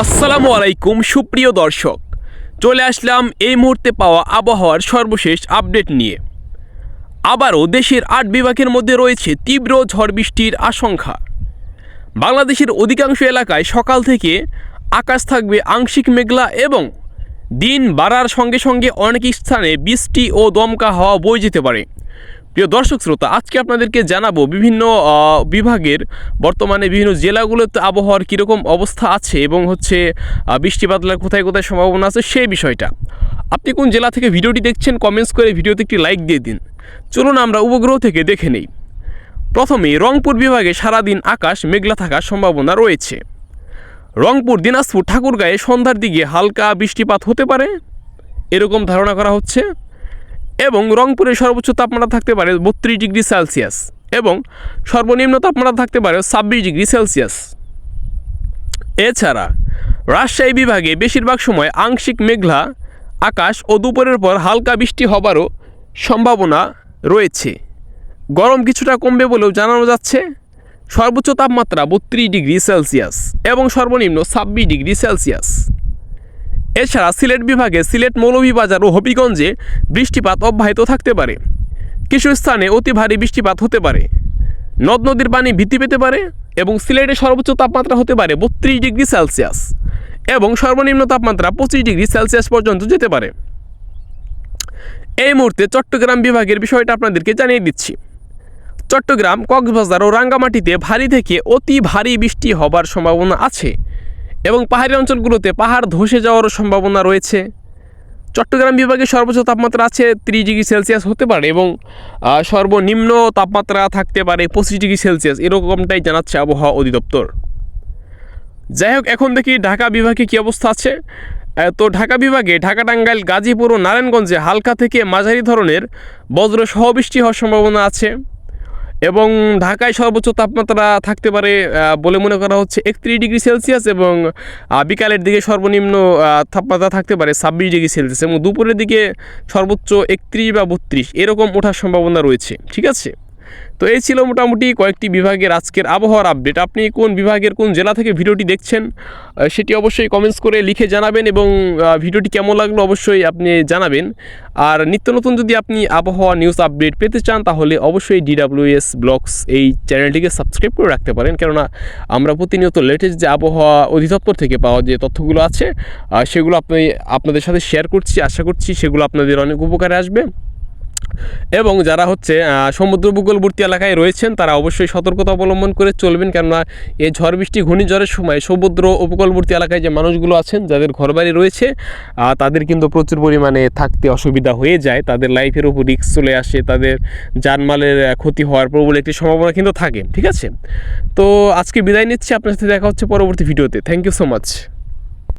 আসসালামু আলাইকুম সুপ্রিয় দর্শক, চলে আসলাম এই মুহূর্তে পাওয়া আবহাওয়ার সর্বশেষ আপডেট নিয়ে। আবারও দেশের 8 বিভাগের মধ্যে রয়েছে তীব্র ঝড় বৃষ্টির আশঙ্কা। বাংলাদেশের অধিকাংশ এলাকায় সকাল থেকে আকাশ থাকবে আংশিক মেঘলা এবং দিন বাড়ার সঙ্গে সঙ্গে অনেক স্থানে বৃষ্টি ও দমকা হাওয়া বয়ে যেতে পারে। প্রিয় দর্শক শ্রোতা, আজকে আপনাদেরকে জানাবো বিভিন্ন বিভাগের বর্তমানে বিভিন্ন জেলাগুলোতে আবহাওয়ার কীরকম অবস্থা আছে এবং বৃষ্টিপাতের কোথায় কোথায় সম্ভাবনা আছে সেই বিষয়টা। আপনি কোন জেলা থেকে ভিডিওটি দেখছেন কমেন্টস করে ভিডিওতে একটি লাইক দিয়ে দিন। চলুন আমরা উপগ্রহ থেকে দেখে নেই। প্রথমে রংপুর বিভাগে সারাদিন আকাশ মেঘলা থাকার সম্ভাবনা রয়েছে। রংপুর, দিনাজপুর, ঠাকুরগাঁয়ে সন্ধ্যার দিকে হালকা বৃষ্টিপাত হতে পারে এরকম ধারণা করা হচ্ছে এবং রংপুরের সর্বোচ্চ তাপমাত্রা থাকতে পারে 32 ডিগ্রি সেলসিয়াস এবং সর্বনিম্ন তাপমাত্রা থাকতে পারে 26 ডিগ্রি সেলসিয়াস। এছাড়া রাজশাহী বিভাগে বেশিরভাগ সময় আংশিক মেঘলা আকাশ ও দুপুরের পর হালকা বৃষ্টি হবারও সম্ভাবনা রয়েছে। গরম কিছুটা কমবে বলেও জানানো যাচ্ছে। সর্বোচ্চ তাপমাত্রা 32 ডিগ্রি সেলসিয়াস এবং সর্বনিম্ন 26 ডিগ্রি সেলসিয়াস। এছাড়া সিলেট বিভাগে সিলেট, মৌলভীবাজার ও হবিগঞ্জে বৃষ্টিপাত অব্যাহত থাকতে পারে। কিছু স্থানে অতি ভারী বৃষ্টিপাত হতে পারে। নদ নদীর পানি বৃদ্ধি পেতে পারে এবং সিলেটের সর্বোচ্চ তাপমাত্রা হতে পারে 32 ডিগ্রি সেলসিয়াস এবং সর্বনিম্ন তাপমাত্রা 25 ডিগ্রি সেলসিয়াস পর্যন্ত যেতে পারে। এই মুহূর্তে চট্টগ্রাম বিভাগের বিষয়টা আপনাদেরকে জানিয়ে দিচ্ছি। চট্টগ্রাম, কক্সবাজার ও রাঙ্গামাটিতে ভারী থেকে অতি ভারী বৃষ্টি হবার সম্ভাবনা আছে এবং পাহাড়ি অঞ্চলগুলোতে পাহাড় ধসে যাওয়ারও সম্ভাবনা রয়েছে। চট্টগ্রাম বিভাগে সর্বোচ্চ তাপমাত্রা আছে 30 ডিগ্রি সেলসিয়াস হতে পারে এবং সর্বনিম্ন তাপমাত্রা থাকতে পারে 25 ডিগ্রি সেলসিয়াস, এরকমটাই জানাচ্ছে আবহাওয়া অধিদপ্তর। যাই হোক, এখন দেখি ঢাকা বিভাগে কী অবস্থা আছে। তো ঢাকা বিভাগে ঢাকা, টাঙ্গাইল, গাজীপুর ও নারায়ণগঞ্জে হালকা থেকে মাঝারি ধরনের বজ্রসহ বৃষ্টি হওয়ার সম্ভাবনা আছে এবং ঢাকায় সর্বোচ্চ তাপমাত্রা থাকতে পারে বলে মনে করা হচ্ছে 31 ডিগ্রি সেলসিয়াস এবং বিকালের দিকে সর্বনিম্ন তাপমাত্রা থাকতে পারে 26 ডিগ্রি সেলসিয়াস এবং দুপুরের দিকে সর্বোচ্চ 31 বা 32 এরকম ওঠার সম্ভাবনা রয়েছে। ঠিক আছে, তো এই ছিল মোটামুটি কয়েকটি বিভাগের আজকের আবহাওয়ার আপডেট। আপনি কোন বিভাগের কোন জেলা থেকে ভিডিওটি দেখছেন সেটি অবশ্যই কমেন্টস করে লিখে জানাবেন এবং ভিডিওটি কেমন লাগলো অবশ্যই আপনি জানাবেন। আর নিত্য নতুন যদি আপনি আবহাওয়া নিউজ আপডেট পেতে চান তাহলে অবশ্যই DWS ব্লগস এই চ্যানেলটিকে সাবস্ক্রাইব করে রাখতে পারেন, কেননা আমরা প্রতিনিয়ত লেটেস্ট যে আবহাওয়া অধিদপ্তর থেকে পাওয়া যে তথ্যগুলো আছে সেগুলো আপনাদের সাথে শেয়ার করছি। আশা করছি সেগুলো আপনাদের অনেক উপকারে আসবে এবং যারা সমুদ্র উপকূলবর্তী এলাকায় রয়েছেন তারা অবশ্যই সতর্কতা অবলম্বন করে চলবেন, কেননা এই ঝড় বৃষ্টি ঘূর্ণিঝড়ের সময় সমুদ্র উপকূলবর্তী এলাকায় যে মানুষগুলো আছেন যাদের ঘরবাড়ি রয়েছে তাদের কিন্তু প্রচুর পরিমাণে থাকতে অসুবিধা হয়ে যায়, তাদের লাইফের উপর রিস্ক চলে আসে, তাদের জানমালের ক্ষতি হওয়ার প্রবল একটি সম্ভাবনা কিন্তু থাকে। ঠিক আছে, তো আজকে বিদায় নিচ্ছি, আপনার সাথে দেখা হচ্ছে পরবর্তী ভিডিওতে। Thank you so much.